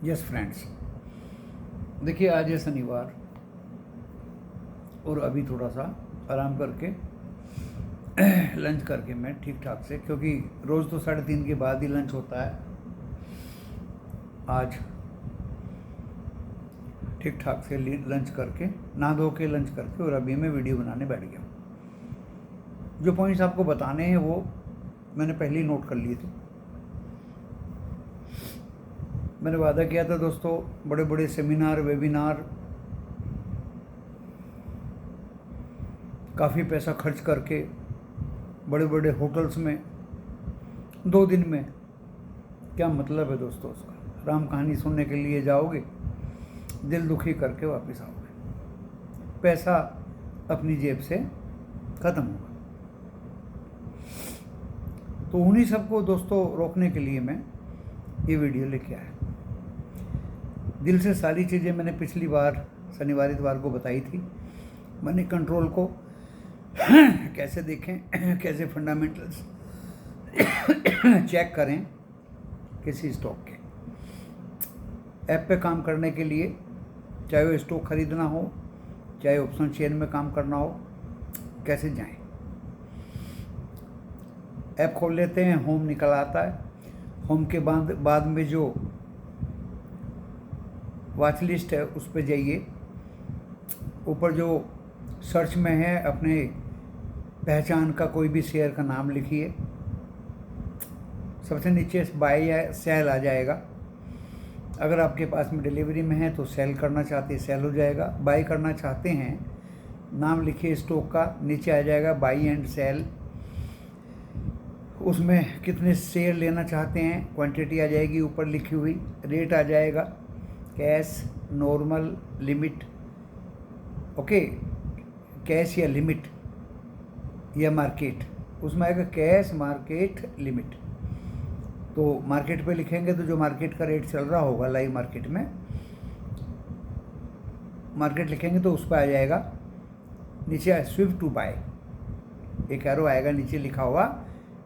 Yes friends, देखिए आज है शनिवार और अभी थोड़ा सा आराम करके लंच करके मैं ठीक ठाक से, क्योंकि रोज़ तो 3:30 के बाद ही लंच होता है, आज ठीक ठाक से लंच करके नहा धो के लंच करके और अभी मैं वीडियो बनाने बैठ गया। जो पॉइंट्स आपको बताने हैं वो मैंने पहले ही नोट कर लिए थे। मैंने वादा किया था दोस्तों, बड़े बड़े सेमिनार वेबिनार काफ़ी पैसा खर्च करके बड़े बड़े होटल्स में 2 दिन में क्या मतलब है दोस्तों उसका। राम कहानी सुनने के लिए जाओगे, दिल दुखी करके वापस आओगे, पैसा अपनी जेब से ख़त्म होगा। तो उन्हीं सबको दोस्तों रोकने के लिए मैं ये वीडियो लेके आया। दिल से सारी चीज़ें मैंने पिछली बार शनिवार इतवार को बताई थी। मनी कंट्रोल को कैसे देखें, कैसे फंडामेंटल्स चेक करें किसी स्टॉक के। ऐप पे काम करने के लिए, चाहे वो स्टॉक खरीदना हो, चाहे ऑप्शन चेन में काम करना हो, कैसे जाएं। ऐप खोल लेते हैं, होम निकल आता है। होम के बाद में जो वॉच लिस्ट है उस पर जाइए। ऊपर जो सर्च में है अपने पहचान का कोई भी शेयर का नाम लिखिए। सबसे नीचे बाय या सेल आ जाएगा। अगर आपके पास में डिलीवरी में है तो सेल करना चाहते हैं सेल हो जाएगा। बाय करना चाहते हैं, नाम लिखिए स्टॉक का, नीचे आ जाएगा बाई एंड सेल। उसमें कितने शेयर लेना चाहते हैं क्वांटिटी आ जाएगी ऊपर लिखी हुई। रेट आ जाएगा cash, normal, limit. Okay, cash या लिमिट या मार्केट, उसमें आएगा कैश, मार्केट, लिमिट। तो मार्केट पे लिखेंगे तो जो मार्केट का रेट चल रहा होगा लाइव मार्केट में, मार्केट लिखेंगे तो उस पर आ जाएगा नीचे स्विफ्ट टू बाय, एक एरो आएगा नीचे लिखा हुआ।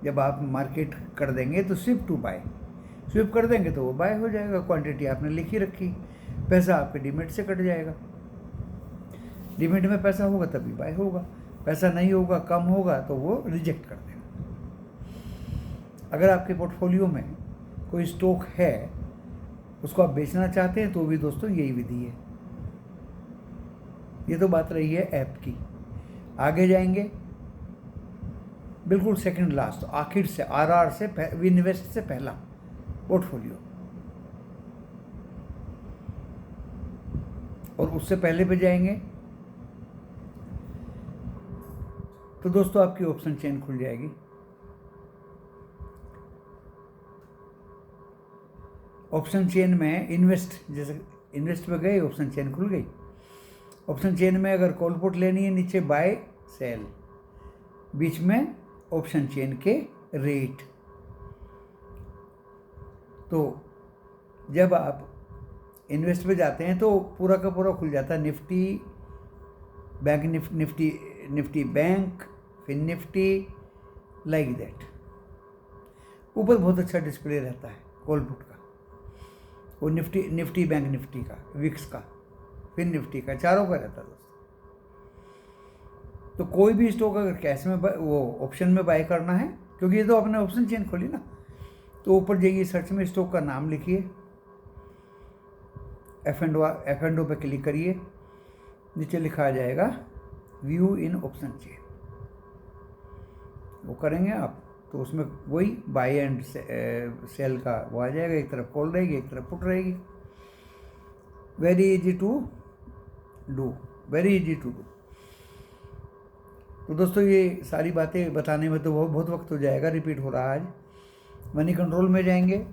जब आप मार्केट कर देंगे तो स्विफ्ट टू बाय, स्विफ्ट कर देंगे तो वो बाय हो जाएगा। क्वांटिटी आपने लिखी रखी, पैसा आपके डिमिट से कट जाएगा। डिमिट में पैसा होगा तभी बाय होगा, पैसा नहीं होगा, कम होगा तो वो रिजेक्ट कर देगा। अगर आपके पोर्टफोलियो में कोई स्टॉक है, उसको आप बेचना चाहते हैं तो भी दोस्तों यही विधि है। ये तो बात रही है ऐप की। आगे जाएंगे बिल्कुल सेकंड लास्ट, आखिर से, आरआर से, इन्वेस्ट से पहला पोर्टफोलियो, और उससे पहले पे जाएंगे तो दोस्तों आपकी ऑप्शन चेन खुल जाएगी। ऑप्शन चेन में इन्वेस्ट, जैसे इन्वेस्ट पे गए, ऑप्शन चेन खुल गई। ऑप्शन चेन में अगर कॉल पुट लेनी है, नीचे बाय सेल, बीच में ऑप्शन चेन के रेट। तो जब आप इन्वेस्ट पे जाते हैं तो पूरा का पूरा खुल जाता है। निफ्टी बैंक, निफ्टी बैंक, फिर निफ्टी, लाइक दैट। ऊपर बहुत अच्छा डिस्प्ले रहता है कॉल पुट का, वो निफ्टी बैंक निफ्टी का, विक्स का, फिर निफ्टी का, चारों का रहता है दोस्तों। तो कोई भी स्टॉक अगर कैश में वो ऑप्शन में बाय करना है, क्योंकि ये तो आपने ऑप्शन चेन खोली ना, तो ऊपर जाइए, सर्च में स्टॉक का नाम लिखिए, F&O पे क्लिक करिए, नीचे लिखा आ जाएगा व्यू इन ऑप्शन चेन। वो करेंगे आप तो उसमें वही बाय एंड सेल का वो आ जाएगा। एक तरफ कॉल रहेगी, एक तरफ पुट रहेगी। Very easy to do, very easy to do. तो दोस्तों ये सारी बातें बताने में तो बहुत वक्त हो जाएगा, रिपीट हो रहा है आज। मनी कंट्रोल में जाएंगे,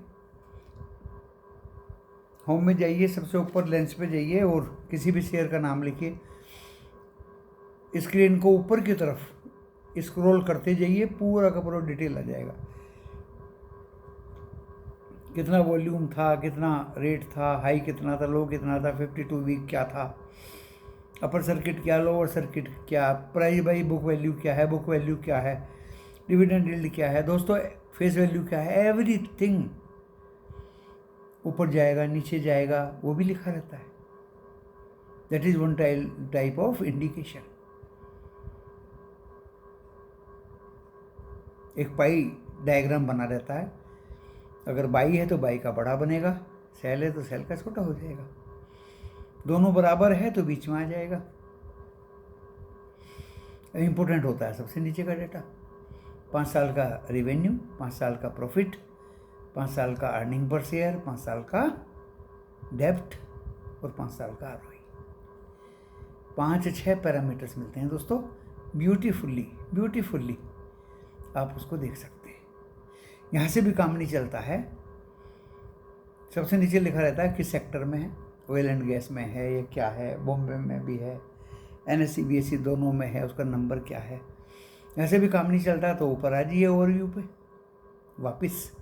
होम में जाइए, सबसे ऊपर लेंस पे जाइए और किसी भी शेयर का नाम लिखिए। स्क्रीन को ऊपर की तरफ स्क्रॉल करते जाइए, पूरा का पूरा डिटेल आ जाएगा। कितना वॉल्यूम था, कितना रेट था, हाई कितना था, लो कितना था, 52 वीक क्या था, अपर सर्किट क्या, लोअर सर्किट क्या, प्राइस बाई बुक वैल्यू क्या है, बुक वैल्यू क्या है, डिविडेंड यील्ड क्या है दोस्तों, फेस वैल्यू क्या है, एवरीथिंग ऊपर जाएगा नीचे जाएगा वो भी लिखा रहता है। That is one type of indication. एक पाई डायग्राम बना रहता है, अगर बाई है तो बाई का बड़ा बनेगा, सेल है तो सेल का छोटा हो जाएगा, दोनों बराबर है तो बीच में आ जाएगा। इम्पोर्टेंट होता है सबसे नीचे का डेटा, 5 साल का रेवेन्यू, 5 साल का प्रॉफिट, 5 साल का अर्निंग पर शेयर, 5 साल का डेब्ट और 5 साल का आरओई। 5-6 पैरामीटर्स मिलते हैं दोस्तों, ब्यूटीफुल्ली आप उसको देख सकते हैं। यहाँ से भी काम नहीं चलता है। सबसे नीचे लिखा रहता है किस सेक्टर में है, ऑयल एंड गैस में है या क्या है, बॉम्बे में भी है, NSE BSE दोनों में है, उसका नंबर क्या है। ऐसे भी काम नहीं चलता तो ऊपर आ जाइए ओवरव्यू पे वापस,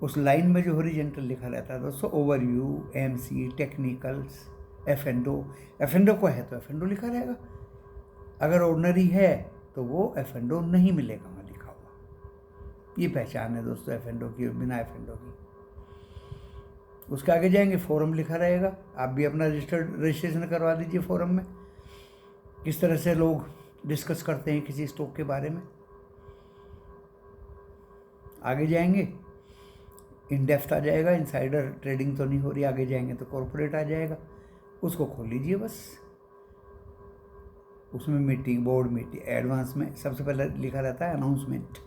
उस लाइन में जो हॉरिजॉन्टल लिखा रहता है दोस्तों, ओवरव्यू, MC, टेक्निकल्स, F&O को है तो F&O लिखा रहेगा, अगर ऑर्डिनरी है तो वो F&O नहीं मिलेगा वहाँ लिखा हुआ। ये पहचान है दोस्तों F&O की और बिना F&O की। उसके आगे जाएंगे, फोरम लिखा रहेगा, आप भी अपना रजिस्ट्रेशन करवा दीजिए फोरम में, किस तरह से लोग डिस्कस करते हैं किसी स्टॉक के बारे में। आगे जाएंगे, इन डेप्थ आ जाएगा, इनसाइडर ट्रेडिंग तो नहीं हो रही। आगे जाएंगे तो कॉर्पोरेट आ जाएगा, उसको खोल लीजिए बस। उसमें मीटिंग, बोर्ड मीटिंग, एडवांस में सबसे पहले लिखा रहता है अनाउंसमेंट,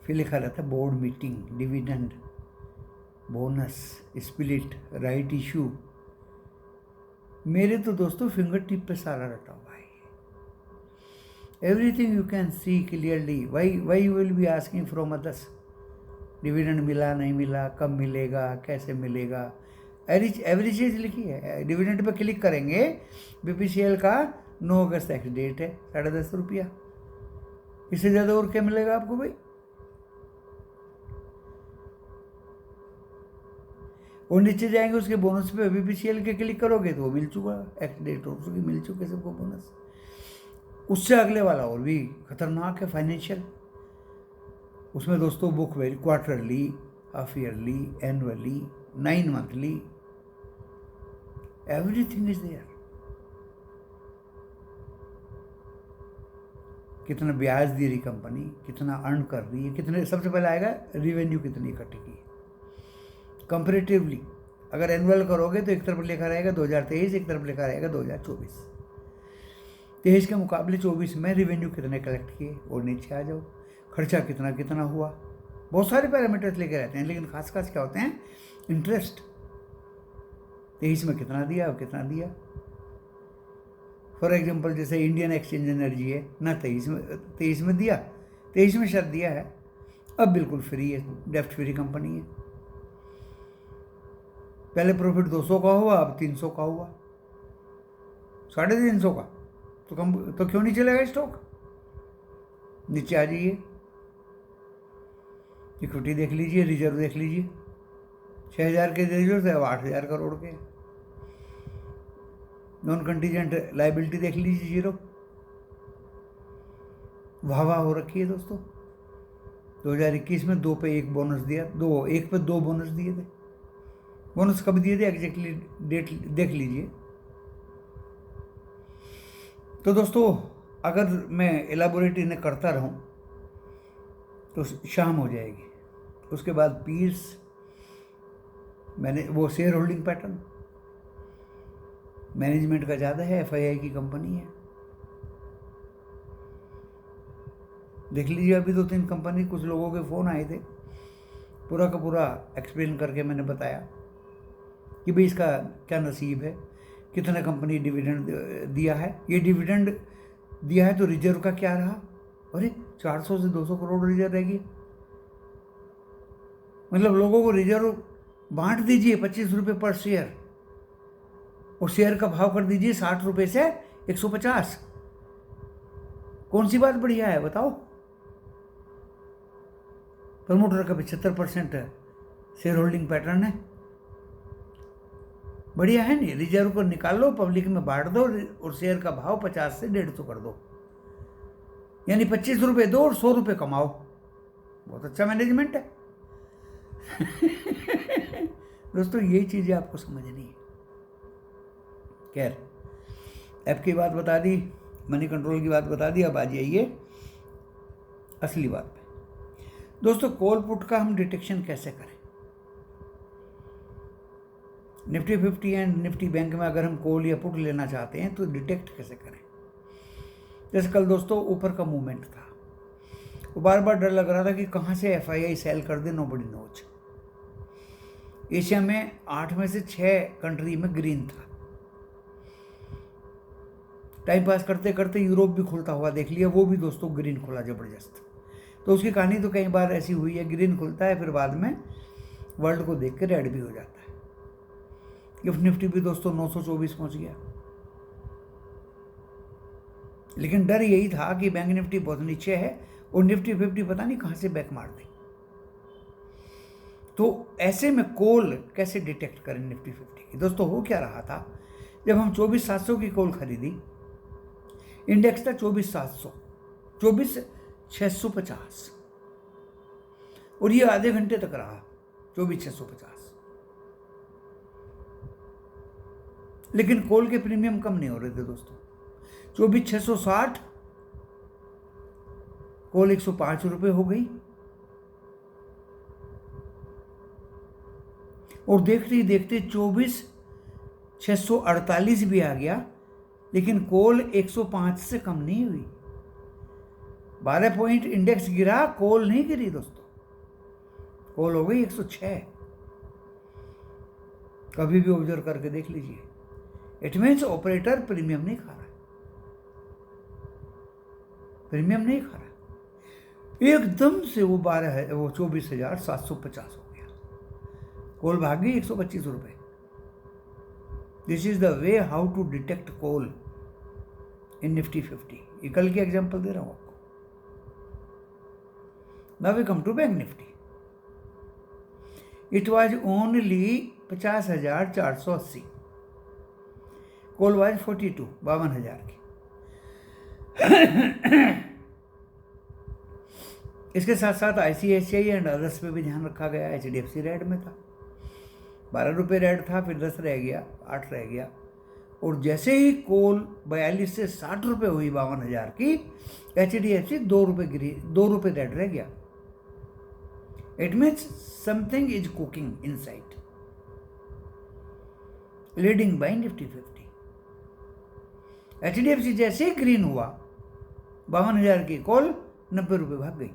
फिर लिखा रहता है board meeting, dividend, bonus, split, right issue. मेरे तो दोस्तों फिंगर टिप पे सारा रटा हुआ है, everything you can see clearly. Why you will be asking from others, dividend मिला नहीं मिला, कब मिलेगा, कैसे मिलेगा, एवरी चीज़ लिखी है। डिविडेंड पे क्लिक करेंगे, BPCL का 9 अगस्त एक्स डेट है, 10.5 रुपया, इससे ज़्यादा और क्या मिलेगा आपको भाई। और नीचे जाएंगे उसके बोनस पे BPCL के क्लिक करोगे तो वो मिल चुका, एक्स डेट हो चुकी, मिल चुके सबको बोनस। उससे अगले वाला और भी खतरनाक है, फाइनेंशियल। उसमें दोस्तों book value, quarterly, half yearly, annually, 9 monthly, everything is there. कितना ब्याज दे रही कंपनी, कितना अर्न कर रही है, कितने, सबसे पहले आएगा रेवेन्यू कितनी इकट्ठी की। कंपेरेटिवली अगर एनुअल करोगे तो एक तरफ लिखा रहेगा 2023, एक तरफ लिखा रहेगा 2024। 23 के मुकाबले 24 में रेवेन्यू कितने कलेक्ट किए, और नीचे आ जाओ खर्चा कितना कितना हुआ। बहुत सारे पैरामीटर्स लेके रहते हैं, लेकिन खास क्या होते हैं, इंटरेस्ट 23 में कितना दिया और कितना दिया। फॉर एग्जांपल जैसे इंडियन एक्सचेंज एनर्जी है ना, 23 में दिया, 23 में शायद दिया है, अब बिल्कुल फ्री है, डेप्ट फ्री कंपनी है। पहले प्रॉफिट 200 का हुआ, अब 300 का हुआ, 350 का, तो क्यों नहीं चलेगा स्टॉक। नीचे आ जाइए, इक्विटी देख लीजिए, रिजर्व देख लीजिए, 6000 के रिजर्व थे, अब 8000 करोड़ के। नॉन कंटीजेंट लाइबिलिटी देख लीजिए, 0। वाह हो रखी है दोस्तों। 2021 में 2 पे 1 बोनस दिया, 1 पे 2 बोनस दिए थे। बोनस कब दिए थे एग्जैक्टली डेट देख लीजिए। तो दोस्तों अगर मैं एलाबोरेट इन्हें करता रहूं तो शाम हो जाएगी। उसके बाद पीर्स, मैंने वो शेयर होल्डिंग पैटर्न, मैनेजमेंट का ज़्यादा है, FII की कंपनी है, देख लीजिए। अभी 2-3 कंपनी, कुछ लोगों के फ़ोन आए थे, पूरा का पूरा एक्सप्लेन करके मैंने बताया कि भाई इसका क्या नसीब है, कितना कंपनी डिविडेंड दिया है, ये डिविडेंड दिया है तो रिजर्व का क्या रहा। अरे 400 से 200 करोड़ रिजर्व रहेगी, मतलब लोगों को रिजर्व बांट दीजिए 25 रुपये पर शेयर, और शेयर का भाव कर दीजिए 60 रुपये से 150। कौन सी बात बढ़िया है बताओ। प्रमोटर का 75% शेयर होल्डिंग पैटर्न है, बढ़िया है नहीं। रिजर्व को निकाल लो, पब्लिक में बांट दो, और शेयर का भाव 50 से 150 कर दो, यानी 25 रुपये दो और 100 रुपये कमाओ। बहुत अच्छा मैनेजमेंट है। दोस्तों यही चीज़ें आपको समझनी है। खैर, ऐप की बात बता दी, मनी कंट्रोल की बात बता दी, अब आ जाइए असली बात पे। दोस्तों कॉल पुट का हम डिटेक्शन कैसे करें? निफ्टी 50 एंड निफ्टी बैंक में अगर हम कॉल या पुट लेना चाहते हैं तो डिटेक्ट कैसे करें? जैसे कल दोस्तों ऊपर का मूवमेंट था, वो बार बार डर लग रहा था कि कहाँ से FII सेल कर दे, नोबडी नोज। एशिया में 8 में से 6 कंट्री में ग्रीन था। टाइम पास करते करते यूरोप भी खुलता हुआ देख लिया, वो भी दोस्तों ग्रीन खुला ज़बरदस्त। तो उसकी कहानी तो कई बार ऐसी हुई है, ग्रीन खुलता है फिर बाद में वर्ल्ड को देख के रेड भी हो जाता है। गिफ्ट निफ्टी भी दोस्तों 924 पहुंच गया, लेकिन डर यही था कि बैंक निफ्टी बहुत नीचे है और निफ्टी 50 पता नहीं कहां से बैक मार दे। तो ऐसे में कॉल कैसे डिटेक्ट करें निफ्टी 50 की? दोस्तों हो क्या रहा था, जब हम 24,700 की कॉल खरीदी, इंडेक्स था 24,700, 24,650 और ये आधे घंटे तक रहा 24,650, लेकिन कॉल के प्रीमियम कम नहीं हो रहे थे दोस्तों। 24,660 कॉल 105 रुपये हो गई और देखते ही देखते 24,648 भी आ गया, लेकिन कॉल 105 से कम नहीं हुई। 12 पॉइंट इंडेक्स गिरा, कॉल नहीं गिरी दोस्तों, कॉल हो गई 106। कभी भी ऑब्जर्व करके देख लीजिए, इट मीन्स ऑपरेटर प्रीमियम नहीं खा रहा, प्रीमियम नहीं खा रहा। एकदम से वो 24,750 हो गया, कॉल भाग गई 125 रुपये। This is the way how to detect call in Nifty 50। ये कल की एग्जांपल दे रहा हूं आपको। Now we come to bank Nifty. It was only 50,480, call was 52, 52,000 की। इसके साथ साथ ICICI एंड अदर्स पे भी ध्यान रखा गया। HDFC रेड में था, 12 रुपये रेड था, फिर 10 रह गया, 8 रह गया, और जैसे ही कॉल 42 से 60 रुपये हुई 52,000 की, HDFC 2 रुपये गिरी, 2 रुपये रेड रह गया। It means something is cooking inside, leading by Nifty 50। HDFC जैसे ही ग्रीन हुआ, 52,000 की कॉल 90 रुपये भाग गई।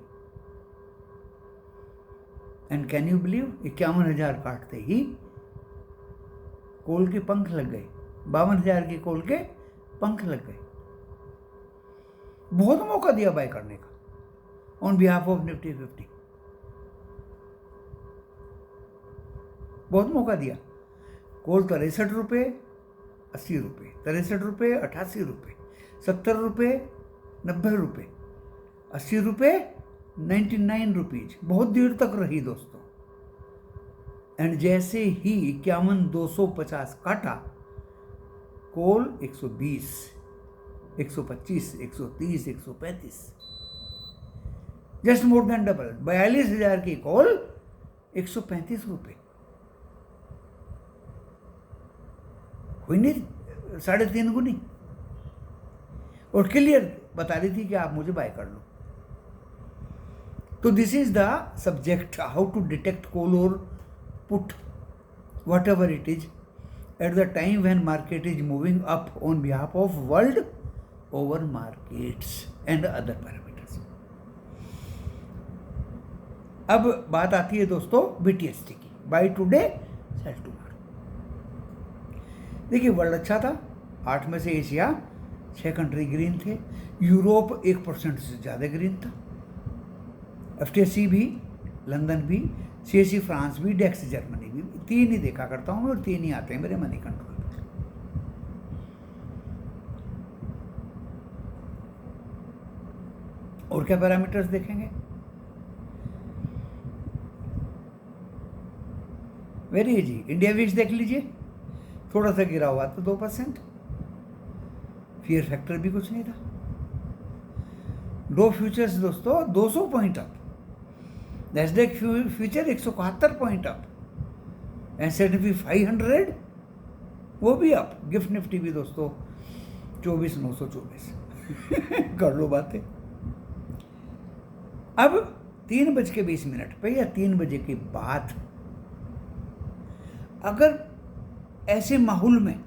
एंड कैन यू बिलीव, 51,000 काटते ही कॉल के पंख लग गए, 52,000 की कॉल के पंख लग गए। बहुत मौका दिया बाय करने का ऑन बिहाफ ऑफ निफ्टी 50, बहुत मौका दिया। कॉल 63 रुपये, 80 रुपये, 63 रुपये, 88 रुपये, 70 रुपये, 90 रुपये, 80 रुपये, 99 रुपीज, बहुत देर तक रही दोस्तों। एंड जैसे ही 51,250 काटा, call 120, 125, 130, 135, just more than double. 42,000 की कॉल 135 रुपये, कोई नहीं, 3.5 गुनी, और क्लियर बता रही थी कि आप मुझे बाय कर लो। तो this is the subject, how to detect call और put whatever it is at the time when market is moving up on behalf of world over markets and other parameters. अब बात आती है दोस्तों BTST की, buy today sell tomorrow. देखिए world अच्छा था, 8 में से एशिया 6 कंट्री ग्रीन थे, यूरोप 1% से ज़्यादा ग्रीन था, FTSE भी, लंदन भी, CSE फ्रांस भी, डेक्स जर्मनी भी। 3 ही देखा करता हूँ और 3 ही आते हैं मेरे मनी कंट्रोल पर। और क्या पैरामीटर्स देखेंगे? वेरी इजी, इंडिया विक्स देख लीजिए, थोड़ा सा गिरा हुआ तो 2%, फियर फैक्टर भी कुछ नहीं था। डो फ्यूचर्स दोस्तों 200 point up, Nasdaq future 171 point up, S&P 500 वो भी अप, गिफ्ट निफ्टी भी दोस्तों 24,924 कर लो बातें। अब 3:20 पे या 3 बजे के बाद अगर ऐसे माहौल में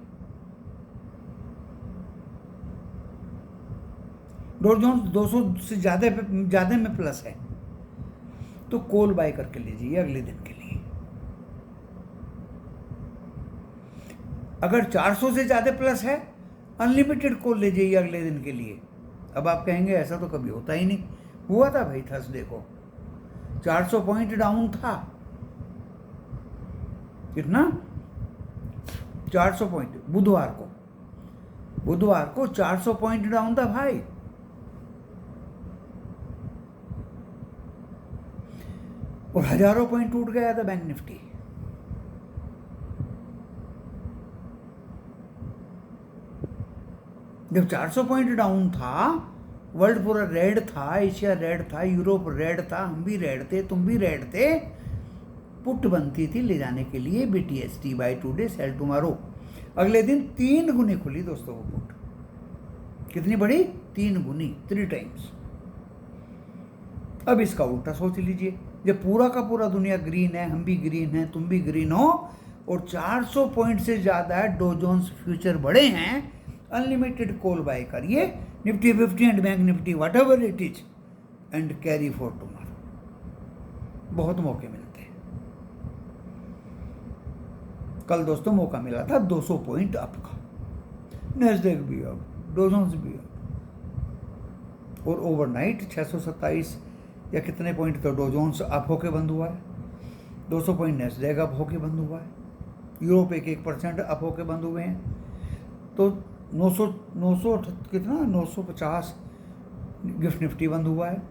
डॉ जोन्स 200 से ज्यादा में प्लस है तो कॉल बाय करके लीजिए अगले दिन के लिए। अगर 400 से ज्यादा प्लस है अनलिमिटेड कॉल ले जाइए अगले दिन के लिए। अब आप कहेंगे ऐसा तो कभी होता ही नहीं। हुआ था भाई थर्सडे को 400 पॉइंट डाउन था। कितना? 400 पॉइंट। बुधवार को 400 पॉइंट डाउन था भाई। और हजारों पॉइंट टूट गया था बैंक निफ्टी। जब 400 पॉइंट डाउन था, वर्ल्ड पूरा रेड था, एशिया रेड था, यूरोप रेड था, हम भी रेड थे, तुम भी रेड थे। पुट बनती थी ले जाने के लिए BTST buy today sell tomorrow. अगले दिन 3 गुनी खुली दोस्तों वो पुट। कितनी बड़ी? 3 गुनी, 3 टाइम्स। अब इसका उल्टा सोच लीजिए, जब पूरा का पूरा दुनिया ग्रीन है, हम भी ग्रीन हैं, तुम भी ग्रीन हो, और 400 पॉइंट से ज्यादा डॉ जोन्स फ्यूचर बढ़े हैं, अनलिमिटेड कॉल बाय करिए Nifty 50 and bank Nifty what ever it is and carry for tomorrow. बहुत मौके मिलते हैं। कल दोस्तों मौका मिला था 200 पॉइंट अप का, नैस्डैक भी अप, डॉ जोन्स भी अप, और ओवरनाइट 627 या कितने पॉइंट तो डॉ जोन्स अप होके बंद हुआ है, 200 पॉइंट नैस्डैक अप होके बंद हुआ है, यूरोप 1% अप होके बंद हुए हैं। तो 900 कितना 950 गिफ्ट निफ्टी बंद हुआ है।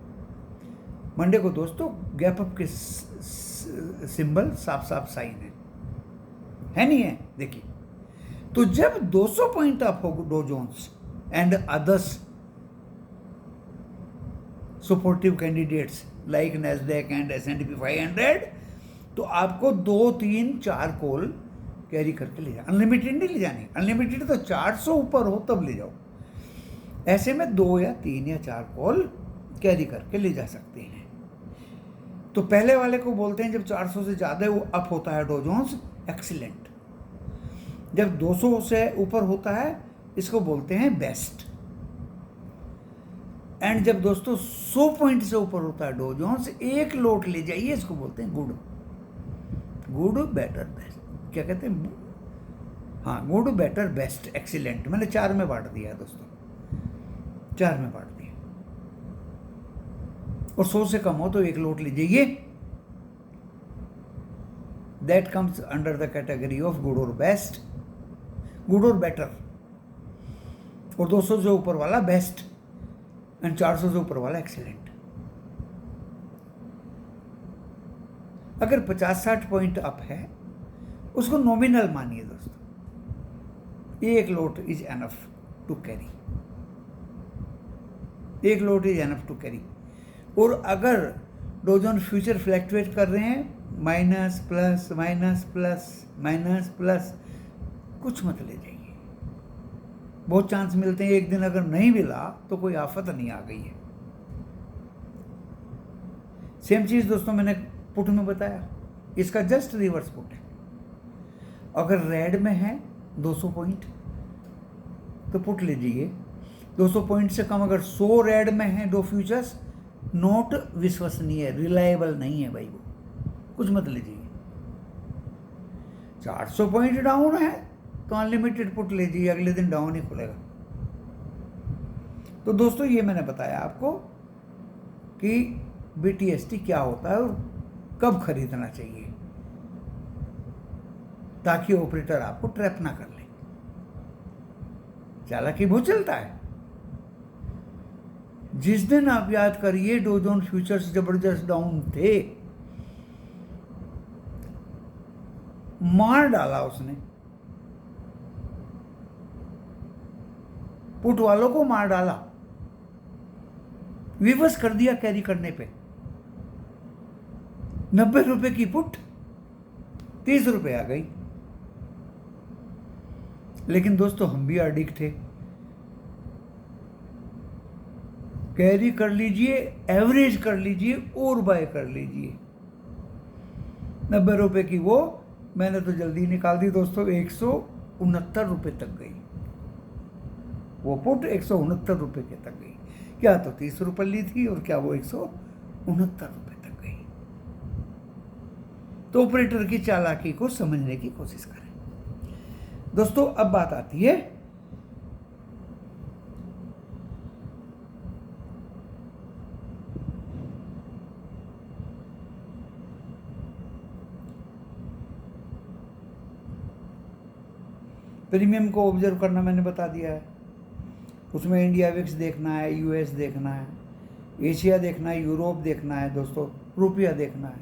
मंडे को दोस्तों गैप अप के सिंबल साफ साफ साइन है नहीं है? देखिए, तो जब 200 पॉइंट अप हो Dow Jones and others supportive candidates like Nasdaq and S&P 500, तो आपको 2, 3, 4 कॉल कैरी करके ले जाओ। अनलिमिटेड नहीं ले जानी, अनलिमिटेड तो 400 ऊपर हो तब ले जाओ। ऐसे में 2 या 3 या 4 कॉल कैरी करके ले जा सकते हैं। तो पहले वाले को बोलते हैं जब 400 से ज्यादा वो अप होता है डॉ जोन्स, एक्सीलेंट। जब 200 से ऊपर होता है इसको बोलते हैं बेस्ट। एंड जब दोस्तों 100 पॉइंट से ऊपर होता है डॉ जोन्स, एक लोट ले जाइए, इसको बोलते हैं गुड बेटर बेस्ट। क्या कहते हैं? हाँ, गुड बेटर बेस्ट एक्सीलेंट। मैंने 4 में बांट दिया है दोस्तों, 4 में बांट दिया। और 100 से कम हो तो एक लोट लीजिए। That comes under the category of good और बेस्ट, गुड और बेटर। और 200 से ऊपर वाला बेस्ट एंड 400 से ऊपर वाला एक्सीलेंट। अगर 50-60 पॉइंट अप है उसको नॉमिनल मानिए दोस्तों। एक लोट इज एनफ टू कैरी, एक लोट इज एनफ टू कैरी। और अगर डॉ जोन्स फ्यूचर फ्लैक्चुएट कर रहे हैं, minus plus minus plus minus plus, कुछ मत ले जाइए। बहुत चांस मिलते हैं, एक दिन अगर नहीं मिला तो कोई आफत नहीं आ गई है। सेम चीज दोस्तों मैंने पुट में बताया, इसका जस्ट रिवर्स पुट है। अगर रेड में है 200 पॉइंट तो पुट लीजिए। 200 पॉइंट से कम अगर 100 रेड में है डो फ्यूचर्स, नोट विश्वसनीय, रिलायबल नहीं है भाई, वो कुछ मत लीजिए। 400 पॉइंट डाउन है तो अनलिमिटेड पुट लीजिए, अगले दिन डाउन ही खुलेगा। तो दोस्तों ये मैंने बताया आपको कि BTST क्या होता है और कब खरीदना चाहिए, ताकि ऑपरेटर आपको ट्रैप ना कर ले। चालाकी बहुत चलता है। जिस दिन आप याद करिए डॉ जोन्स फ्यूचर्स जबरदस्त डाउन थे, मार डाला उसने, पुट वालों को मार डाला, विवश कर दिया कैरी करने पे। 90 रुपए की पुट 30 रुपये आ गई। लेकिन दोस्तों हम भी एडिक्ट थे। कैरी कर लीजिए, एवरेज कर लीजिए और बाय कर लीजिए। 90 रुपये की वो मैंने तो जल्दी निकाल दी दोस्तों, 169 रुपये तक गई वो पुट, 169 रुपये के तक गई। क्या तो 30 रुपये ली थी और क्या वो 169 रुपये तक गई। तो ऑपरेटर की चालाकी को समझने की कोशिश करें दोस्तों। अब बात आती है प्रीमियम को ऑब्जर्व करना, मैंने बता दिया है। उसमें इंडिया विक्स देखना है, यूएस देखना है, एशिया देखना है, यूरोप देखना है दोस्तों, रुपया देखना है।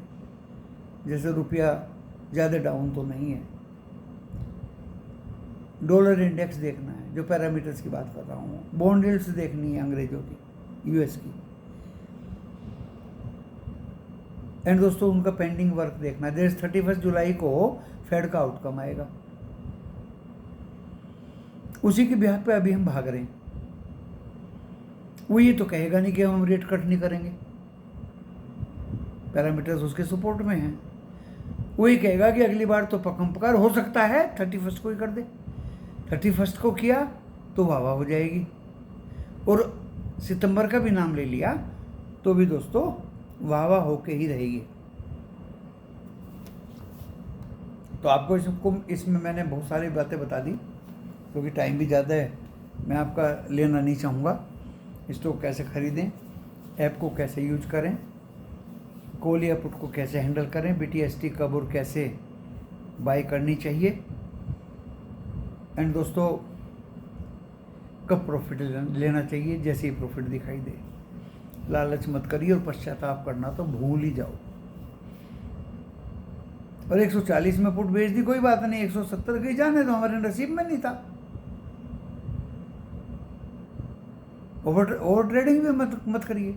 जैसे रुपया ज़्यादा डाउन तो नहीं है। डॉलर इंडेक्स देखना है, जो पैरामीटर्स की बात कर रहा हूँ। बॉन्ड यील्ड्स देखनी है अंग्रेजों की, यूएस की। एंड दोस्तों उनका पेंडिंग वर्क देखना है। जैसे 31 जुलाई को फेड का आउटकम आएगा, उसी के ब्याह पे अभी हम भाग रहे हैं। वो ये तो कहेगा नहीं कि हम रेट कट नहीं करेंगे, पैरामीटर्स उसके सपोर्ट में हैं। वो ये कहेगा कि अगली बार तो पकम पकार हो सकता है 31 को ही कर दे। 31 को किया तो वाह वाह हो जाएगी, और सितंबर का भी नाम ले लिया तो भी दोस्तों वाह वाह होके ही रहेगी। तो आपको इसमें मैंने बहुत सारी बातें बता दी, क्योंकि टाइम भी ज़्यादा है, मैं आपका लेना नहीं चाहूँगा। स्टॉक कैसे ख़रीदें, ऐप को कैसे यूज करें, कॉल या पुट को कैसे हैंडल करें, BTST कब और कैसे बाय करनी चाहिए, एंड दोस्तों कब प्रॉफिट लेना चाहिए जैसे ही प्रॉफिट दिखाई दे। लालच मत करिए और पश्चाताप करना तो भूल ही जाओ। और 140 में पुट बेच दी, कोई बात नहीं, 170 की जाने तो हमारे नसीब में नहीं था। ओवर ट्रेडिंग भी मत करिए,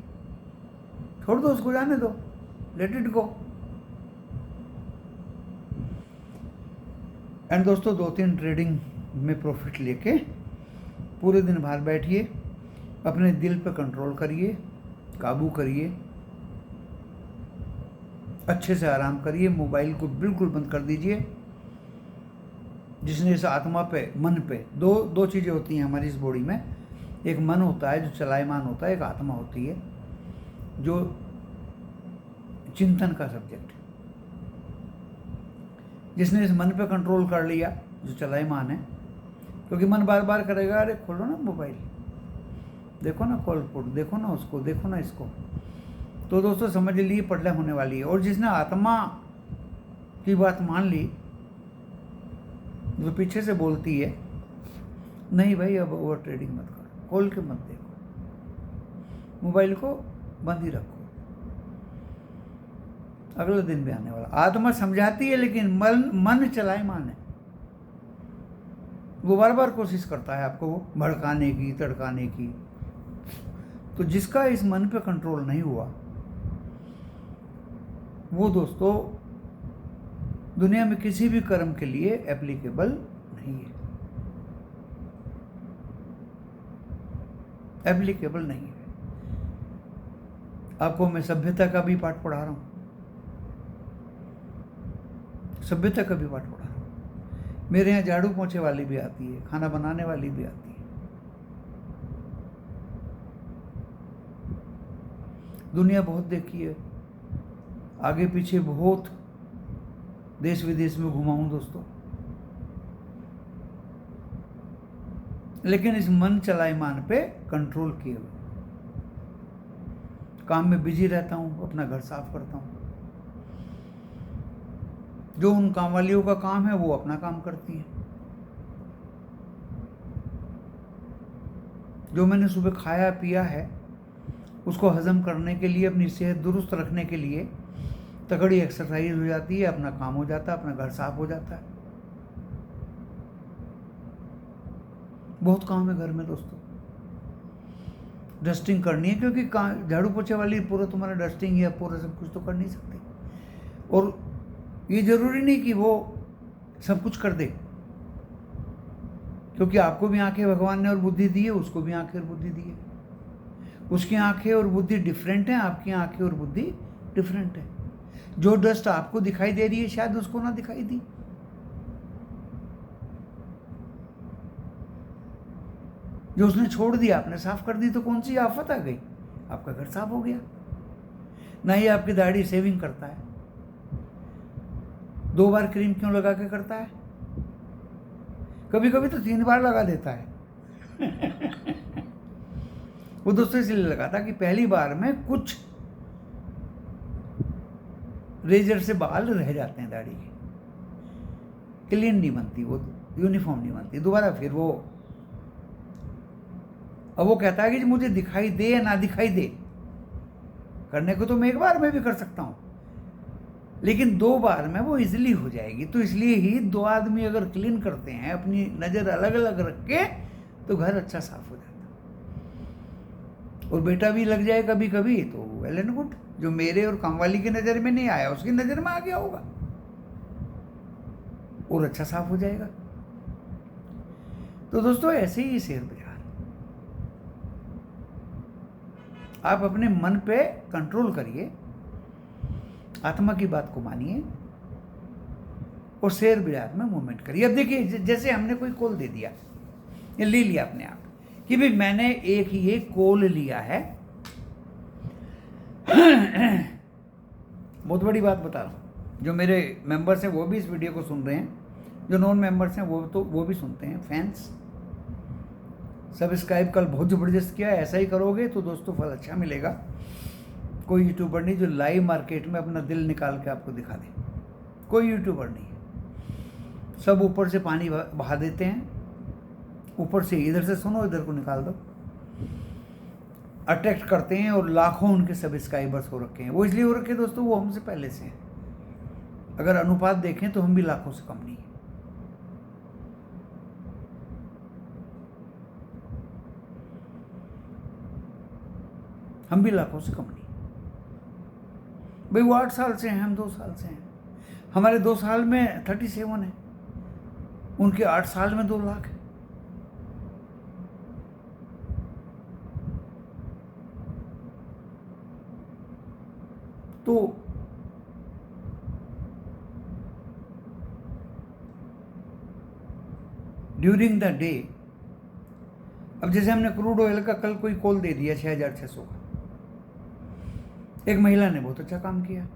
छोड़ दो उसको, जाने दो, लेट इट गो। एंड दोस्तों 2-3 ट्रेडिंग में प्रॉफिट लेके पूरे दिन बाहर बैठिए, अपने दिल पे कंट्रोल करिए, काबू करिए, अच्छे से आराम करिए, मोबाइल को बिल्कुल बंद कर दीजिए। जिसने इस आत्मा पे, मन पे, दो चीज़ें होती हैं हमारी इस बॉडी में। एक मन होता है जो चलायमान होता है, एक आत्मा होती है जो चिंतन का सब्जेक्ट है। जिसने इस मन पे कंट्रोल कर लिया, जो चलायमान है, क्योंकि मन बार बार करेगा, अरे खोलो ना मोबाइल, देखो ना कॉल पुट, देखो ना उसको, देखो ना इसको, तो दोस्तों समझ लीजिए पटला होने वाली है। और जिसने आत्मा की बात मान ली, जो पीछे से बोलती है नहीं भाई अब ओवर ट्रेडिंग मत करो, खोल के मत देखो, मोबाइल को बंद ही रखो, अगले दिन भी आने वाला। आत्मा समझाती है लेकिन मन चलायमान है, वो बार बार कोशिश करता है आपको भड़काने की, तड़काने की। तो जिसका इस मन पे कंट्रोल नहीं हुआ, वो दोस्तों दुनिया में किसी भी कर्म के लिए एप्लीकेबल नहीं है, एप्लीकेबल नहीं है। आपको मैं सभ्यता का भी पाठ पढ़ा रहा हूँ, सभ्यता का भी पाठ पढ़ा रहा हूँ। मेरे यहाँ झाड़ू पोंछे वाली भी आती है, खाना बनाने वाली भी आती है। दुनिया बहुत देखी है, आगे पीछे बहुत देश विदेश में घुमा हूं दोस्तों, लेकिन इस मन चलायमान पे कंट्रोल किए हुए काम में बिजी रहता हूं, अपना घर साफ करता हूं। जो उन काम वालियों का काम है वो अपना काम करती है। जो मैंने सुबह खाया पिया है उसको हजम करने के लिए, अपनी सेहत दुरुस्त रखने के लिए तगड़ी एक्सरसाइज हो जाती है, अपना काम हो जाता है, अपना घर साफ हो जाता है। बहुत काम है घर में दोस्तों, डस्टिंग करनी है, क्योंकि झाड़ू पोछे वाली पूरा तुम्हारा डस्टिंग या पूरा सब कुछ तो कर नहीं सकते। और ये जरूरी नहीं कि वो सब कुछ कर दे, क्योंकि आपको भी आंखें भगवान ने और बुद्धि दी है, उसको भी आंखें और बुद्धि दी है। उसकी आंखें और बुद्धि डिफरेंट है, आपकी आंखें और बुद्धि डिफरेंट है। जो डस्ट आपको दिखाई दे रही है शायद उसको ना दिखाई दी। जो उसने छोड़ दिया आपने साफ कर दी, तो कौन सी आफत आ गई, आपका घर साफ हो गया। ना ही आपकी दाढ़ी सेविंग करता है, 2 बार क्रीम क्यों लगा के करता है, कभी कभी तो 3 बार लगा देता है। वो दोस्तों इसलिए लगाता कि पहली बार में कुछ रेजर से बाल रह जाते हैं दाढ़ी के, क्लीन नहीं बनती, वो यूनिफॉर्म नहीं बनती, दोबारा फिर वो, अब वो कहता है कि मुझे दिखाई दे या ना दिखाई दे, करने को तो मैं 1 बार में भी कर सकता हूं, लेकिन 2 बार में वो इजीली हो जाएगी। तो इसलिए ही 2 आदमी अगर क्लीन करते हैं, अपनी नज़र अलग अलग रख के, तो घर अच्छा साफ हो जाता है। और बेटा भी लग जाए कभी कभी तो वेल एंड गुड, जो मेरे और कामवाली की नज़र में नहीं आया उसकी नज़र में आ गया होगा और अच्छा साफ हो जाएगा। तो दोस्तों ऐसे ही शेयर बाजार, आप अपने मन पे कंट्रोल करिए, आत्मा की बात को मानिए और शेयर बाजार में मूवमेंट करिए। अब देखिए, जैसे हमने कोई कॉल दे दिया, ये ले लिया अपने आप कि भाई मैंने एक ये कॉल लिया है। बहुत बड़ी बात बता रहा हूँ, जो मेरे मेंबर्स हैं वो भी इस वीडियो को सुन रहे हैं, जो नॉन मेंबर्स हैं वो भी सुनते हैं। फैंस सब्सक्राइब कल बहुत ज़बरदस्त किया है, ऐसा ही करोगे तो दोस्तों फल अच्छा मिलेगा। कोई यूट्यूबर नहीं जो लाइव मार्केट में अपना दिल निकाल के आपको दिखा दे, कोई यूट्यूबर नहीं है। सब ऊपर से पानी बहा देते हैं, ऊपर से इधर से सुनो इधर को निकाल दो, अट्रैक्ट करते हैं और लाखों उनके सब्सक्राइबर्स हो रखे हैं। वो इसलिए हो रखे हैं दोस्तों, वो हमसे पहले से हैं। अगर अनुपात देखें तो हम भी लाखों से कम नहीं है। हम भी लाखों से कम नहीं भाई। वो 8 साल से हैं, हम 2 साल से हैं। हमारे 2 साल में 37 है, उनके 8 साल में 2 लाख है। तो ड्यूरिंग द डे, अब जैसे हमने क्रूड ऑयल का कल कोई कॉल दे दिया 6600 का, एक महिला ने बहुत अच्छा काम किया।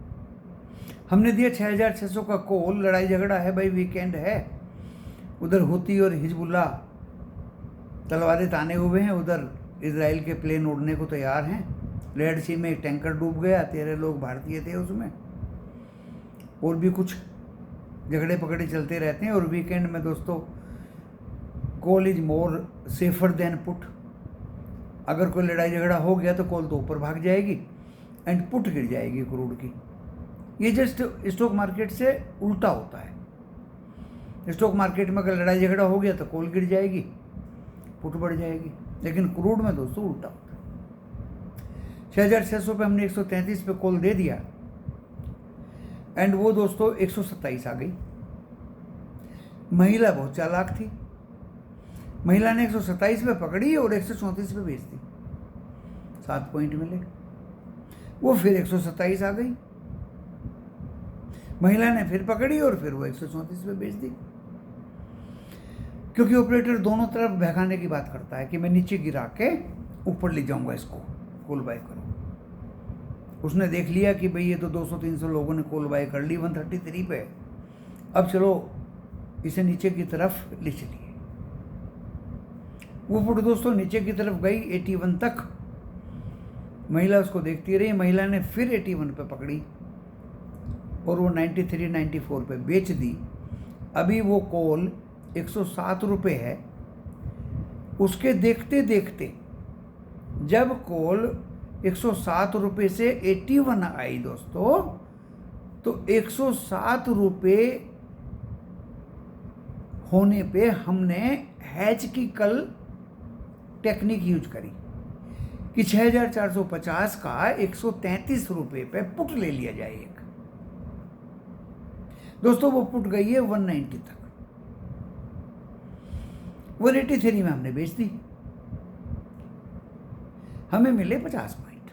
हमने दिया 6600 का कॉल, लड़ाई झगड़ा है भाई, वीकेंड है, उधर हुती और हिजबुल्ला तलवारें ताने हुए हैं, उधर इजराइल के प्लेन उड़ने को तैयार हैं। रेड सी में एक टैंकर डूब गया, 13 लोग भारतीय थे उसमें, और भी कुछ झगड़े पकड़े चलते रहते हैं। और वीकेंड में दोस्तों call is more safer than put. अगर कोई लड़ाई झगड़ा हो गया तो कॉल तो ऊपर भाग जाएगी एंड पुट गिर जाएगी क्रूड की। ये जस्ट स्टॉक मार्केट से उल्टा होता है। स्टॉक मार्केट में अगर लड़ाई झगड़ा हो गया तो कॉल गिर जाएगी, पुट बढ़ जाएगी, लेकिन क्रूड में दोस्तों उल्टा होता है। 6600 पे हमने 133 पे कॉल दे दिया एंड वो दोस्तों 127 आ गई। महिला बहुत चालाक थी, महिला ने 127 पे पकड़ी और 134 पे बेच दी, 7 पॉइंट मिले। वो फिर 127 आ गई, महिला ने फिर पकड़ी और फिर वो 134 पे बेच दी। क्योंकि ऑपरेटर दोनों तरफ बहकाने की बात करता है कि मैं नीचे गिरा के ऊपर ले जाऊंगा इसको, कॉल बाय करो। उसने देख लिया कि भाई ये तो 200-300 लोगों ने कॉल बाय कर ली 133 पे, अब चलो इसे नीचे की तरफ ले चलिए। वो पुट दोस्तों नीचे की तरफ गई 81 तक, महिला उसको देखती रही। महिला ने फिर 81 पे पकड़ी और वो 93-94 पे बेच दी। अभी वो कॉल 107 रुपये है। उसके देखते देखते जब कॉल 107 रुपये से 81 आई दोस्तों, तो 107 रुपये होने पे हमने हैच की कल टेक्निक यूज करी कि 6450 का 133 रुपये पे पुट ले लिया जाए एक। दोस्तों वो पुट गई है 190 तक, 183 में हमने बेच दी, हमें मिले 50 पॉइंट।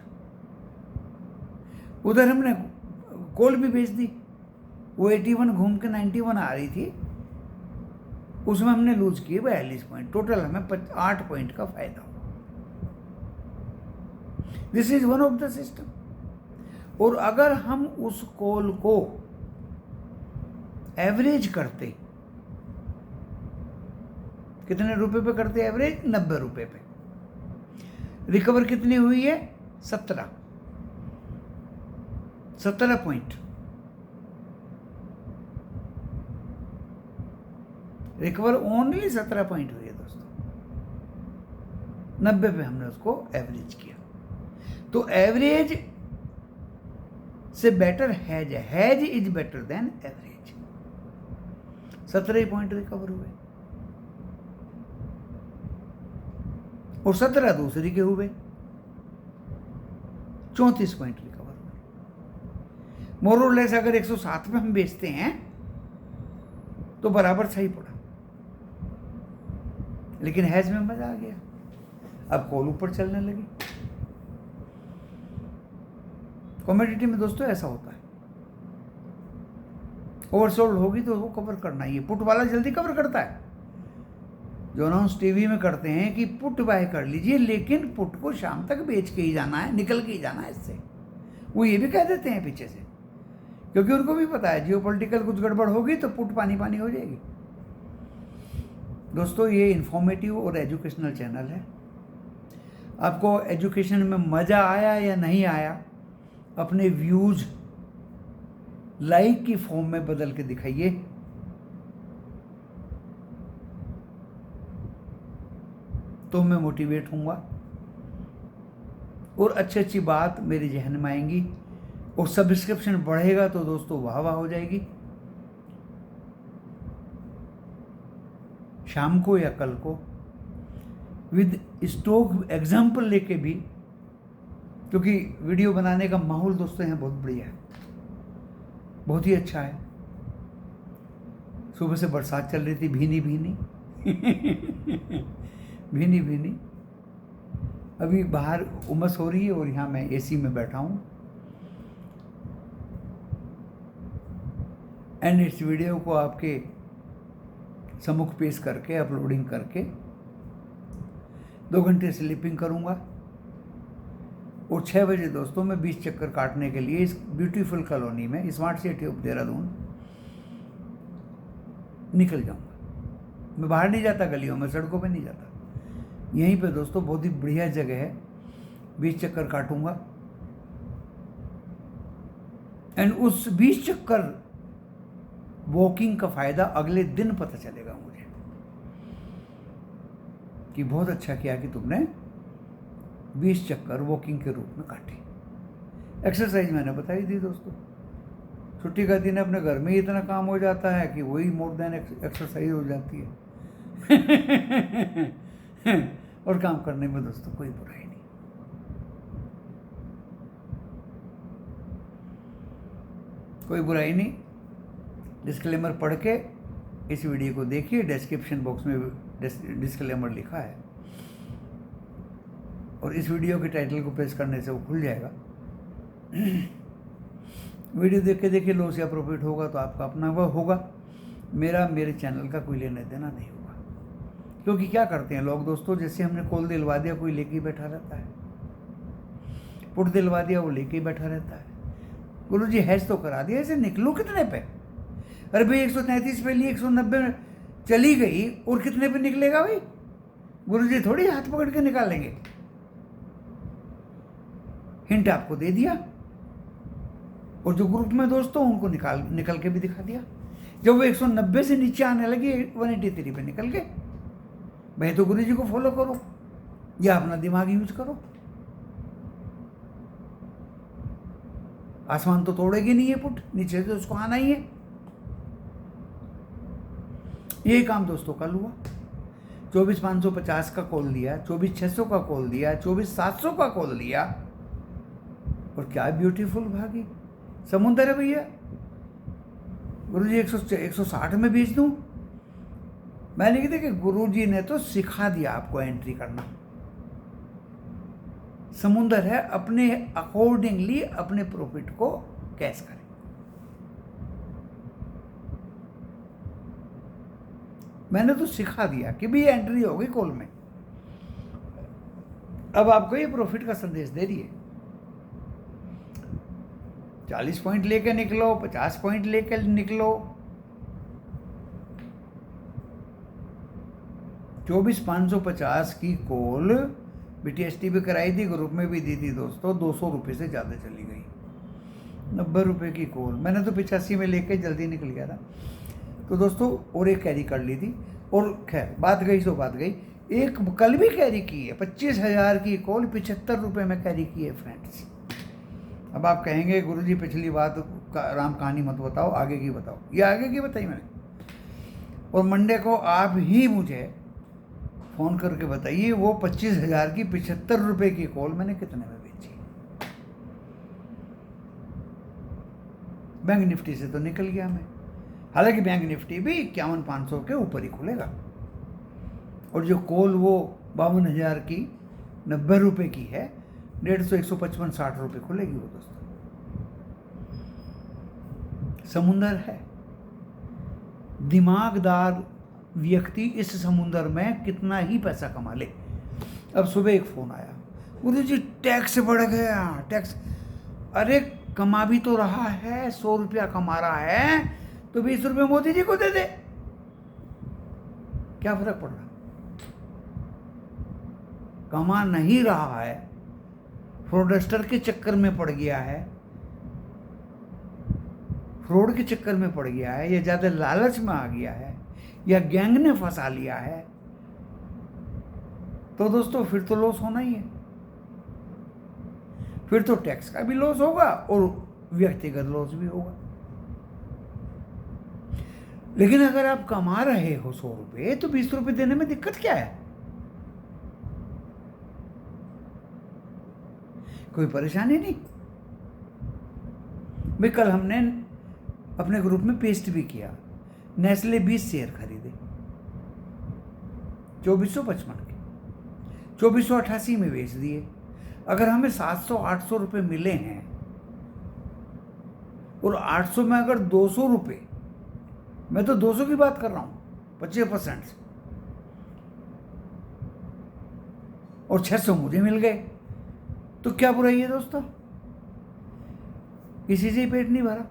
उधर हमने कॉल भी बेच दी, वो 81 घूम के 91 आ रही थी, उसमें हमने लूज किए 42 पॉइंट। टोटल हमें 8 पॉइंट का फायदा हुआ। This is one of the system. और अगर हम उस कॉल को एवरेज करते, कितने रुपए पे करते एवरेज? 90 रुपए पे। रिकवर कितनी हुई है? 17 पॉइंट। रिकवर ओनली 17 पॉइंट हुई है दोस्तों। 90 पे हमने उसको एवरेज किया। तो एवरेज से बेटर हैज है, has is better than average. 17 point recover हुए और 17 दूसरी के हुए, 34 पॉइंट रिकवर हुए। मोर और लेस अगर 107 में हम बेचते हैं तो बराबर सही पड़ा, लेकिन हैज में मजा आ गया। अब कॉल ऊपर चलने लगी। कमोडिटी में दोस्तों ऐसा होता है, ओवरसोल्ड होगी तो वो कवर करना ही है। पुट वाला जल्दी कवर करता है, जो अनाउंस टीवी में करते हैं कि पुट बाय कर लीजिए, लेकिन पुट को शाम तक बेच के ही जाना है, निकल के ही जाना है इससे। वो ये भी कह देते हैं पीछे से, क्योंकि उनको भी पता है जियोपॉलिटिकल कुछ गड़बड़ होगी तो पुट पानी पानी हो जाएगी। दोस्तों ये इंफॉर्मेटिव और एजुकेशनल चैनल है। आपको एजुकेशन में मज़ा आया या नहीं आया, अपने व्यूज लाइक की फॉर्म में बदल के दिखाइए। तो मैं मोटिवेट होऊंगा और अच्छी अच्छी बात मेरे जहन में आएंगी, और सब्सक्रिप्शन बढ़ेगा तो दोस्तों वाह वाह हो जाएगी। शाम को या कल को विद स्टॉक एग्जाम्पल लेके भी, क्योंकि वीडियो बनाने का माहौल दोस्तों यहाँ बहुत बढ़िया है, बहुत ही अच्छा है। सुबह से बरसात चल रही थी, भीनी भीनी भीनी भीनी। अभी बाहर उमस हो रही है और यहाँ मैं एसी में बैठा हूँ। एंड इस वीडियो को आपके सम्मुख पेश करके, अपलोडिंग करके 2 घंटे स्लीपिंग करूँगा, और 6 बजे दोस्तों मैं 20 चक्कर काटने के लिए इस ब्यूटीफुल कॉलोनी में, स्मार्ट सिटी ऑफ देहरादून निकल जाऊँगा। मैं बाहर नहीं जाता, गलियों में, सड़कों पे नहीं जाता, यहीं पे दोस्तों बहुत ही बढ़िया जगह है, 20 चक्कर काटूंगा। एंड उस 20 चक्कर वॉकिंग का फ़ायदा अगले दिन पता चलेगा मुझे कि बहुत अच्छा किया कि तुमने 20 चक्कर वॉकिंग के रूप में काटे। एक्सरसाइज मैंने बताई थी दोस्तों, छुट्टी का दिन अपने घर में ही इतना काम हो जाता है कि वही मोर देन एक्सरसाइज हो जाती है और काम करने में दोस्तों कोई बुराई नहीं। कोई बुराई नहीं। डिस्क्लेमर पढ़ के इस वीडियो को देखिए, डिस्क्रिप्शन बॉक्स में डिस्क्लेमर लिखा है, और इस वीडियो के टाइटल को प्रेस करने से वो खुल जाएगा। वीडियो देख के देखिए, लॉस या प्रॉफिट होगा तो आपका अपना वह होगा, मेरे चैनल का कोई लेना देना नहीं होगा। क्योंकि क्या करते हैं लोग दोस्तों, जैसे हमने कॉल दिलवा दिया, कोई लेके ही बैठा रहता है, पुट दिलवा दिया, वो लेके ही बैठा रहता है। गुरु जी हैज तो करा दिया, इसे निकलू कितने पे? अरे भाई 133 पे ली, 190 चली गई, और कितने पे निकलेगा भाई? गुरु जी थोड़ी हाथ पकड़ के निकालेंगे। हिंट आपको दे दिया, और जो ग्रुप में दोस्तों उनको निकल के भी दिखा दिया। जब वो 190 से नीचे आने लगी 183 पे निकल गए। भाई तो गुरु जी को फॉलो करो या अपना दिमाग यूज करो। आसमान तो तोड़ेगी नहीं है पुट, नीचे से उसको आना ही है। यही काम दोस्तों कल हुआ। 24,550 का कॉल दिया, 24,600 का कॉल दिया, 24,700 का कॉल दिया, और क्या ब्यूटीफुल भागी। समुंदर है भैया, गुरुजी 160 में बेच दूं? मैंने कहा कि गुरुजी ने तो सिखा दिया आपको एंट्री करना। समुंदर है, अपने अकॉर्डिंगली अपने प्रॉफिट को कैश करें। मैंने तो सिखा दिया कि भी एंट्री होगी कॉल में। अब आपको ये प्रॉफिट का संदेश दे रही है। 40 पॉइंट लेके निकलो, 50 पॉइंट लेके निकलो, 24,550 की कॉल BTST भी कराई थी, ग्रुप में भी दी थी दोस्तों। 200 रुपये से ज़्यादा चली गई। 90 रुपये की कॉल मैंने तो 85 में लेके जल्दी निकल गया था। तो दोस्तों और एक कैरी कर ली थी। और खैर बात गई सो बात गई। एक कल भी कैरी की है, 25,000 की कॉल 75 रुपये में कैरी की है फ्रेंड्स। अब आप कहेंगे गुरुजी पिछली बात राम कहानी मत बताओ, आगे की बताओ। ये आगे की बताई मैंने। और मंडे को आप ही मुझे फ़ोन करके बताइए वो 25,000 की 75 रुपये की कॉल मैंने कितने में बेची। बैंक निफ्टी से तो निकल गया मैं। हालांकि बैंक निफ्टी भी 51,500 के ऊपर ही खुलेगा। और जो कॉल वो 52,000 की 90 रुपये की है, 150, 155, 60 रुपये खुलेगी वो दोस्तों। समुंदर है, दिमागदार व्यक्ति इस समुंदर में कितना ही पैसा कमा ले। अब सुबह एक फ़ोन आया, गुरुजी टैक्स बढ़ गया, टैक्स। अरे कमा भी तो रहा है, 100 रुपया कमा रहा है तो 20 रुपये मोदी जी को दे दे, क्या फर्क पड़ रहा। कमा नहीं रहा है, फ्रॉडस्टर के चक्कर में पड़ गया है, फ्रॉड के चक्कर में पड़ गया है, या ज़्यादा लालच में आ गया है, या गैंग ने फंसा लिया है, तो दोस्तों फिर तो लॉस होना ही है। फिर तो टैक्स का भी लॉस होगा और व्यक्तिगत लॉस भी होगा। लेकिन अगर आप कमा रहे हो 100 रुपये तो 20 रुपये देने में दिक्कत क्या है? कोई परेशानी नहीं। भाई कल हमने अपने ग्रुप में पेस्ट भी किया, नेस्ले 20 शेयर खरीदे 2455 के, 2488 में बेच दिए। अगर हमें 700-800 रुपये मिले हैं और 800 में अगर 200 रुपये, मैं तो 200 की बात कर रहा हूँ 25%, और 600 मुझे मिल गए, तो क्या बुराई है दोस्तों? किसी से ही पेट नहीं भरा।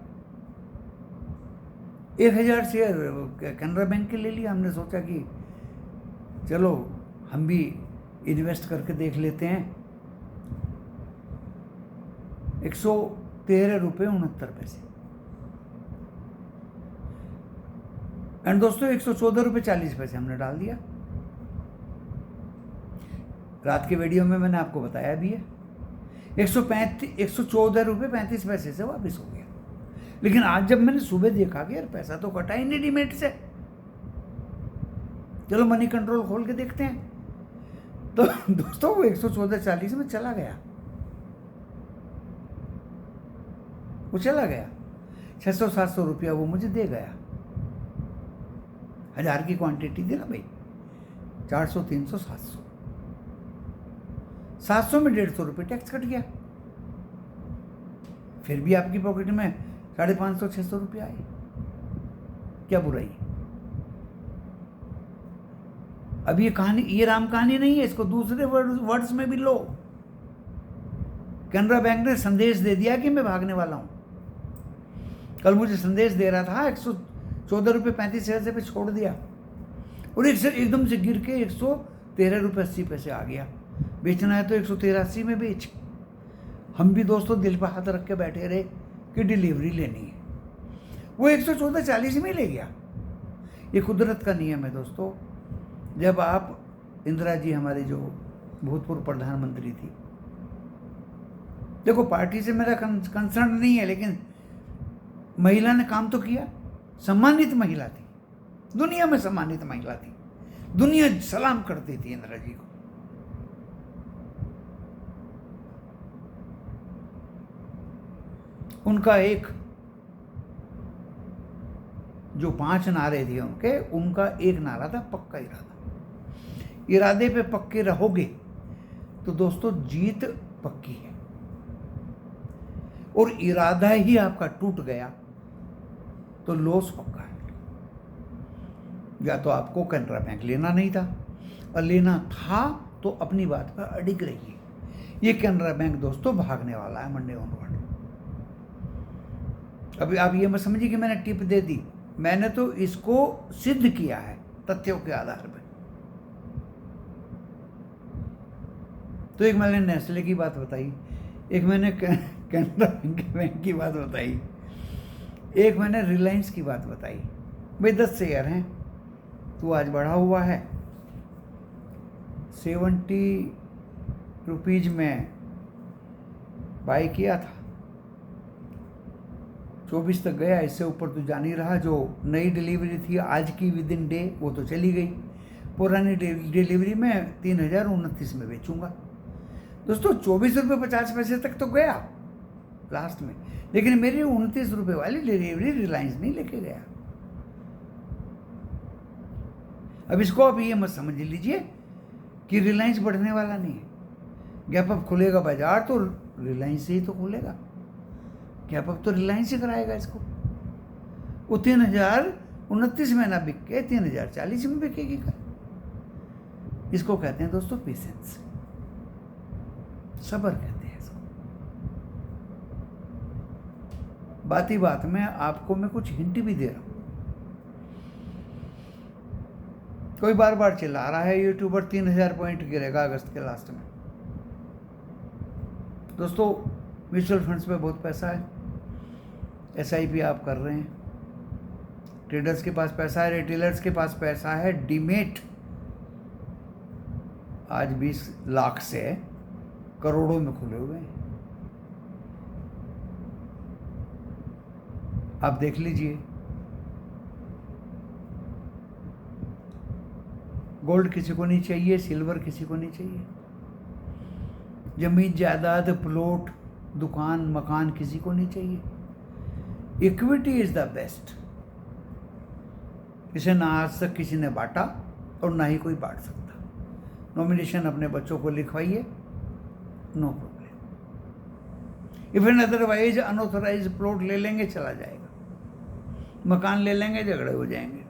1000 शेयर कैनरा बैंक के ले लिया। हमने सोचा कि चलो हम भी इन्वेस्ट करके देख लेते हैं। 113 रुपये 69 पैसे। एंड दोस्तों 114 रुपये 40 पैसे हमने डाल दिया। रात के वीडियो में मैंने आपको बताया भी है। 114 रुपये 35 पैसे से वापस हो गया। लेकिन आज जब मैंने सुबह देखा कि यार पैसा तो कटा ही नहीं डीमेट से, चलो मनी कंट्रोल खोल के देखते हैं, तो दोस्तों वो 114.40 में चला गया। वो चला गया। 600-700 रुपया वो मुझे दे गया। 1000 की क्वांटिटी थी ना भाई, 400, 300, 700। 700 में 150 रुपये टैक्स कट गया। फिर भी आपकी पॉकेट में 550-600 रुपये आए। क्या बुराई? अब ये कहानी, ये राम कहानी नहीं है, इसको दूसरे वर्ड्स में भी लो। कैनरा बैंक ने संदेश दे दिया कि मैं भागने वाला हूं। कल मुझे संदेश दे रहा था 114 रुपये 35 पैसे पे छोड़ दिया, और एकदम से गिर के 113 रुपये 80 पैसे आ गया। बेचना है तो 113.80 में बेच। हम भी दोस्तों दिल पर हाथ रख के बैठे रहे कि डिलीवरी लेनी है। वो 114.40 में ले गया। ये कुदरत का नियम है दोस्तों। जब आप, इंदिरा जी हमारी जो भूतपूर्व प्रधानमंत्री थी, देखो पार्टी से मेरा कंसर्न नहीं है, लेकिन महिला ने काम तो किया। सम्मानित महिला थी, दुनिया में सम्मानित महिला थी, दुनिया सलाम करती थी इंदिरा जी को। उनका एक जो 5 नारे थे उनके, उनका एक नारा था पक्का इरादा। इरादे पे पक्के रहोगे तो दोस्तों जीत पक्की है, और इरादा ही आपका टूट गया तो लॉस पक्का है। या तो आपको कैनरा बैंक लेना नहीं था, और लेना था तो अपनी बात पर अडिग रहिए। ये कैनरा बैंक दोस्तों भागने वाला है मंडे ऑनवर्ड। अभी आप ये मत समझिए कि मैंने टिप दे दी, मैंने तो इसको सिद्ध किया है तथ्यों के आधार पर। तो एक मैंने नेस्ले की बात बताई, एक मैंने कैनरा बैंक की बात बताई, एक मैंने रिलायंस की बात बताई। भाई 10 शेयर हैं, तो आज बढ़ा हुआ है 70 रुपीज में बाई किया था, 24 तक गया, इससे ऊपर तो जा नहीं रहा। जो नई डिलीवरी थी आज की विद इन डे वो तो चली गई, पुरानी डिलीवरी में 3029 में बेचूंगा। दोस्तों 24 रुपये 50 पैसे तक तो गया लास्ट में, लेकिन मेरी 29 रुपये वाली डिलीवरी रिलायंस नहीं लेके गया। अब इसको आप ये मत समझ लीजिए कि रिलायंस बढ़ने वाला नहीं है। गैप अप खुलेगा बाजार तो रिलायंस से ही तो खुलेगा, गैप अप तो रिलायंस ही कराएगा इसको। वो 3029 में ना बिक के 3040 में बिकेगी का। इसको कहते हैं दोस्तों पेशेंस, सब्र कहते हैं इसको। बात ही बात में आपको मैं कुछ हिंट भी दे रहा हूं। कोई बार बार चिल्ला रहा है यूट्यूबर 3000 पॉइंट गिरेगा अगस्त के लास्ट में। दोस्तों म्यूचुअल फंड्स में बहुत पैसा है, SIP आप कर रहे हैं, ट्रेडर्स के पास पैसा है, रिटेलर्स के पास पैसा है, डीमेट आज 20 लाख से करोड़ों में खुले हुए हैं। आप देख लीजिए, गोल्ड किसी को नहीं चाहिए, सिल्वर किसी को नहीं चाहिए, जमीन जायदाद प्लॉट दुकान मकान किसी को नहीं चाहिए। Equity is the best. इसे ना आज तक किसी ने बांटा और ना ही कोई बांट सकता। नॉमिनेशन अपने बच्चों को लिखवाइए, no problem. Even otherwise unauthorize plot ले लेंगे चला जाएगा, मकान ले लेंगे झगड़े हो जाएंगे,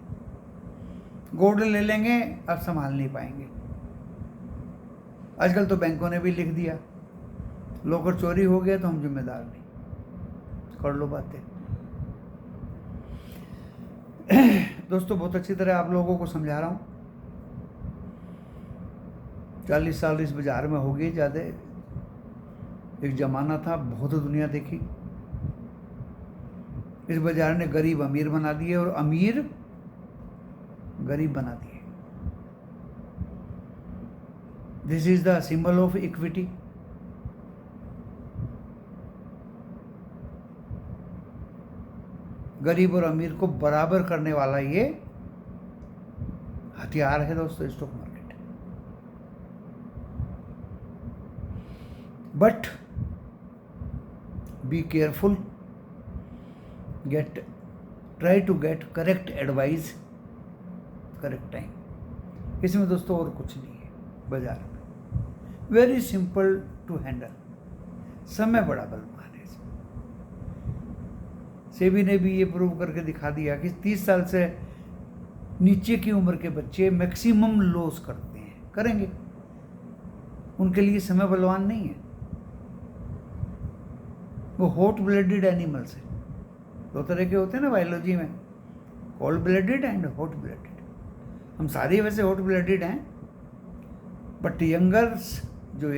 गोल्ड ले लेंगे अब संभाल नहीं पाएंगे। आजकल तो बैंकों ने भी लिख दिया लॉकर चोरी हो गया तो हम जिम्मेदार नहीं, कर लो बातें। दोस्तों बहुत अच्छी तरह आप लोगों को समझा रहा हूँ। 40 साल इस बाजार में हो गई ज़्यादा। एक ज़माना था, बहुत दुनिया देखी। इस बाजार ने गरीब अमीर बना दिए और अमीर गरीब बना दिए। This is the symbol of equity. गरीब और अमीर को बराबर करने वाला ये हथियार है दोस्तों stock market. But be careful, try to get correct advice correct time. इसमें दोस्तों और कुछ नहीं है बाजार में, वेरी सिंपल टू हैंडल। समय बड़ा बलवान है इसमें। सेबी ने भी ये प्रूव करके दिखा दिया कि 30 साल से नीचे की उम्र के बच्चे मैक्सिमम लॉस करते हैं, करेंगे। उनके लिए समय बलवान नहीं है। वो हॉट ब्लडेड एनिमल्स है। 2 तरह के होते हैं ना बायोलॉजी में, cold blooded and hot blooded. हम सारे वैसे हॉट ब्लडेड हैं, बट यंगर्स जो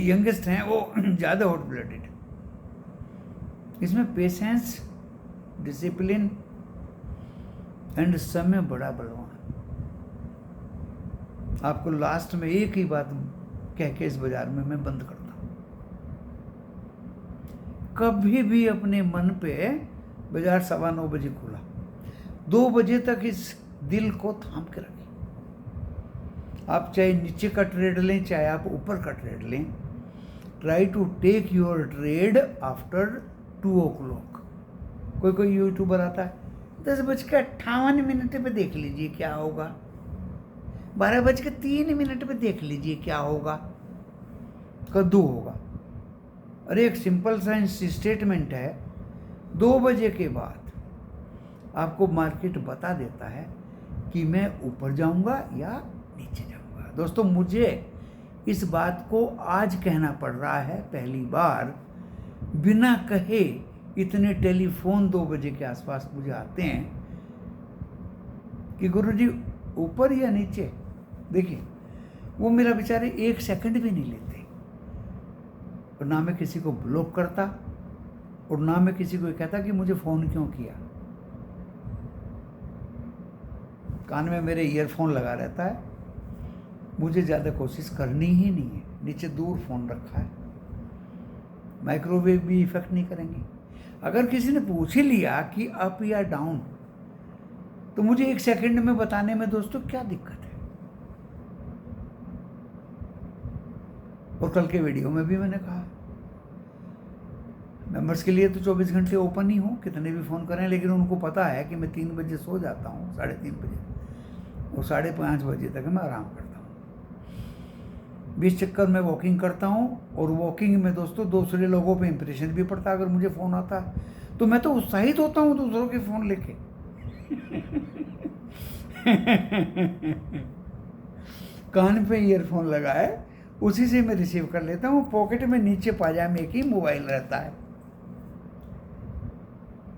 यंगेस्ट हैं वो ज़्यादा हॉट ब्लडेड। इसमें पेशेंस, डिसिप्लिन एंड समय बड़ा बलवान। आपको लास्ट में एक ही बात कह के इस बाजार में मैं बंद करता हूं। कभी भी अपने मन पे, बाजार 9:15 बजे खुला, 2 बजे तक इस दिल को थाम के रखिए। आप चाहे नीचे का ट्रेड लें चाहे आप ऊपर का ट्रेड लें, try to take your trade after 2 o'clock। कोई यूट्यूबर आता है 10:58 पे देख लीजिए क्या होगा, 12:03 पे देख लीजिए क्या होगा, कद्दू होगा। अरे एक सिंपल सा स्टेटमेंट है, 2 बजे के बाद आपको मार्केट बता देता है कि मैं ऊपर जाऊंगा या नीचे जाऊंगा। दोस्तों मुझे इस बात को आज कहना पड़ रहा है, पहली बार बिना कहे इतने टेलीफोन 2 बजे के आसपास मुझे आते हैं कि गुरुजी ऊपर या नीचे। देखिए वो मेरा बेचारे 1 सेकंड भी नहीं लेते, और ना मैं किसी को ब्लॉक करता और ना मैं किसी को कहता कि मुझे फ़ोन क्यों किया। कान में मेरे ईयरफोन लगा रहता है, मुझे ज़्यादा कोशिश करनी ही नहीं है। नीचे दूर फ़ोन रखा है, माइक्रोवेव भी इफेक्ट नहीं करेंगे। अगर किसी ने पूछ ही लिया कि अप या डाउन, तो मुझे 1 सेकंड में बताने में दोस्तों क्या दिक्कत है। और कल के वीडियो में भी मैंने कहा, मेंबर्स के लिए तो 24 घंटे ओपन ही हो, कितने भी फ़ोन करें, लेकिन उनको पता है कि मैं 3 बजे सो जाता हूँ, 3:30 बजे, और 5:30 बजे तक मैं आराम करता हूँ। 20 चक्कर में वॉकिंग करता हूँ, और वॉकिंग में दोस्तों दूसरे लोगों पे इंप्रेशन भी पड़ता है। अगर मुझे फ़ोन आता है तो मैं तो उत्साहित होता हूँ दूसरों के फ़ोन लेके। कान पे ईयरफोन लगा है, उसी से मैं रिसीव कर लेता हूँ। पॉकेट में नीचे पाजामे की मोबाइल रहता है,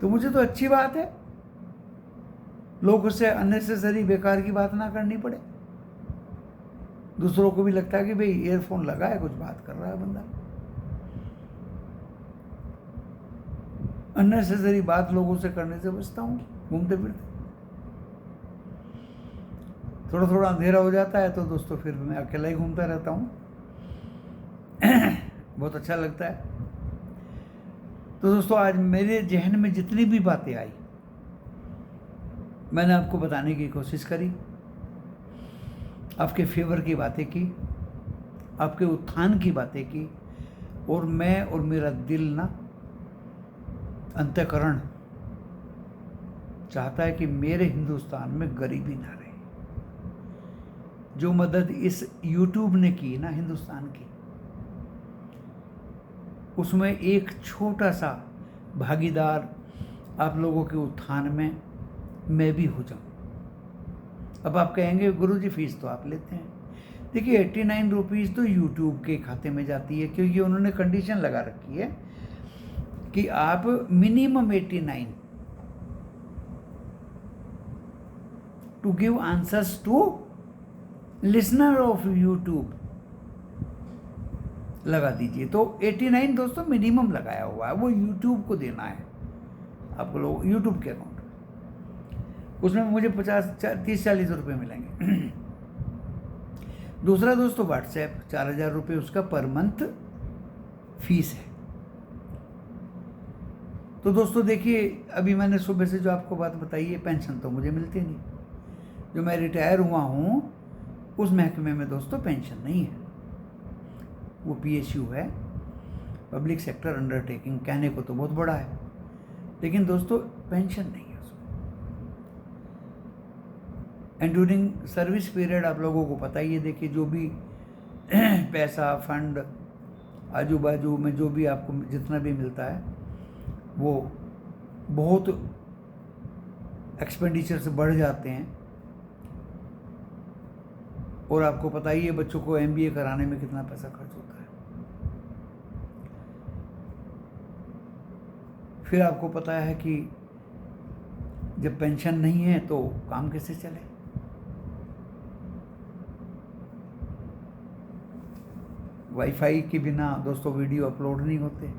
तो मुझे तो अच्छी बात है, लोगों से अननेसेसरी बेकार की बात ना करनी पड़े। दूसरों को भी लगता है कि भाई ईयरफोन लगा है, कुछ बात कर रहा है बंदा। अननेसेसरी बात लोगों से करने से बचता हूँ घूमते फिरते। थोड़ा थोड़ा अंधेरा हो जाता है तो दोस्तों फिर मैं अकेला ही घूमता रहता हूँ। बहुत अच्छा लगता है। तो दोस्तों आज मेरे जहन में जितनी भी बातें आई, मैंने आपको बताने की कोशिश करी, आपके फेवर की बातें की, आपके उत्थान की बातें की, और मैं और मेरा दिल ना, अंतःकरण चाहता है कि मेरे हिंदुस्तान में गरीबी ना रहे। जो मदद इस YouTube ने की ना हिंदुस्तान की, उसमें एक छोटा सा भागीदार आप लोगों के उत्थान में मैं भी हो जाऊं। अब आप कहेंगे गुरुजी फीस तो आप लेते हैं। देखिए 89 रुपीज़ तो YouTube के खाते में जाती है, क्योंकि उन्होंने कंडीशन लगा रखी है कि आप minimum 89 to give answers to listener of YouTube लगा दीजिए। तो 89 दोस्तों मिनिमम लगाया हुआ है, वो YouTube को देना है आप लोग YouTube के अकाउंट। उसमें मुझे 30-40 रुपये मिलेंगे। दूसरा दोस्तों व्हाट्सएप 4000 रुपये उसका पर मंथ फीस है। तो दोस्तों देखिए, अभी मैंने सुबह से जो आपको बात बताई है, पेंशन तो मुझे मिलती नहीं। जो मैं रिटायर हुआ हूँ उस महकमे में दोस्तों पेंशन नहीं है, वो PSU है, पब्लिक सेक्टर अंडरटेकिंग। कहने को तो बहुत बड़ा है, लेकिन दोस्तों पेंशन नहीं है उसमें। एंड ड्यूरिंग सर्विस पीरियड आप लोगों को पता ही है, देखिए जो भी पैसा फंड आजू बाजू में जो भी आपको जितना भी मिलता है, वो बहुत एक्सपेंडिचर से बढ़ जाते हैं। और आपको पता ही है बच्चों को MBA कराने में कितना पैसा खर्च होता है। फिर आपको पता है कि जब पेंशन नहीं है तो काम कैसे चले। वाईफाई के बिना दोस्तों वीडियो अपलोड नहीं होते।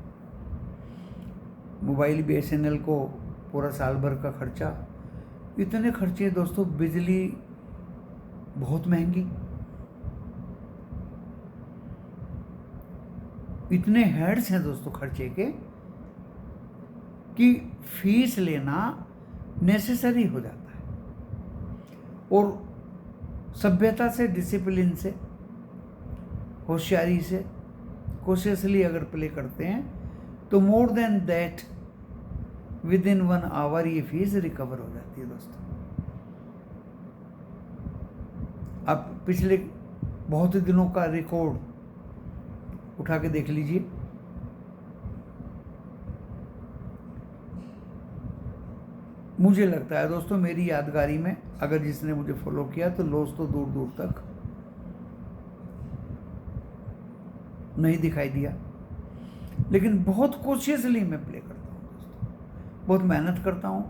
मोबाइल BSNL को पूरा साल भर का खर्चा, इतने खर्चे दोस्तों। बिजली बहुत महंगी, इतने हेड्स हैं दोस्तों खर्चे के कि फीस लेना नेसेसरी हो जाता है। और सभ्यता से, डिसिप्लिन से, होशियारी से, कॉशियसली अगर प्ले करते हैं तो more than that within 1 hour ये फीस रिकवर हो जाती है दोस्तों। आप पिछले बहुत ही दिनों का रिकॉर्ड उठा के देख लीजिए। मुझे लगता है दोस्तों, मेरी यादगारी में अगर जिसने मुझे फॉलो किया तो लॉस तो दूर दूर तक नहीं दिखाई दिया, लेकिन बहुत कॉशियसली मैं प्ले करता हूँ दोस्तों, बहुत मेहनत करता हूँ,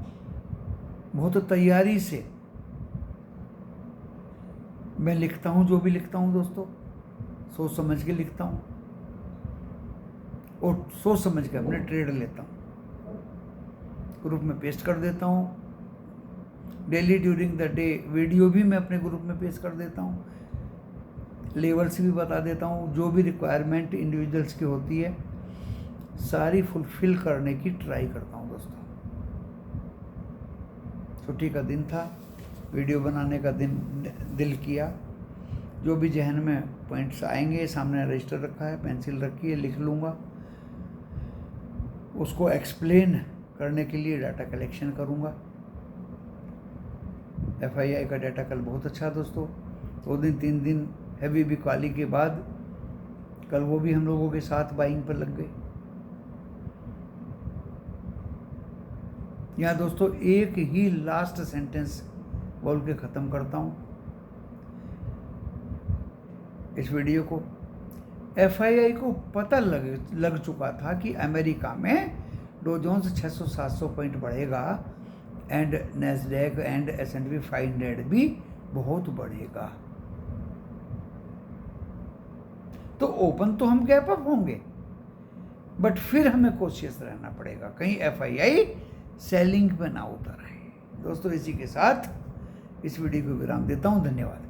बहुत तैयारी से मैं लिखता हूँ। जो भी लिखता हूँ दोस्तों, सोच समझ के लिखता हूँ और सोच समझ के अपने ट्रेड लेता हूँ, ग्रुप में पेस्ट कर देता हूँ। Daily during the day video भी मैं अपने ग्रुप में पेस्ट कर देता हूँ, लेवल्स भी बता देता हूँ। जो भी रिक्वायरमेंट इंडिविजुअल्स की होती है सारी फुलफिल करने की ट्राई करता हूँ दोस्तों। छुट्टी का दिन था, वीडियो बनाने का दिल किया। जो भी जहन में पॉइंट्स आएंगे, सामने रजिस्टर रखा है, पेंसिल रखी है, लिख लूँगा। उसको एक्सप्लेन करने के लिए डाटा कलेक्शन करूँगा। FII का डाटा कल बहुत अच्छा दोस्तों, 2 दिन 3 दिन हैवी बिकवाली के बाद कल वो भी हम लोगों के साथ बाइंग पर लग गए। यहाँ दोस्तों एक ही लास्ट सेंटेंस बोल के ख़त्म करता हूँ इस वीडियो को। FII को पता लग चुका था कि अमेरिका में डो जोन्स 600-700 पॉइंट बढ़ेगा एंड नैस्डैक एंड S&P 500 भी बहुत बढ़ेगा। तो ओपन तो हम गैप अप होंगे, बट फिर हमें कॉशियस रहना पड़ेगा, कहीं FII सेलिंग पे ना उतर आए। दोस्तों इसी के साथ इस वीडियो को विराम देता हूँ। धन्यवाद।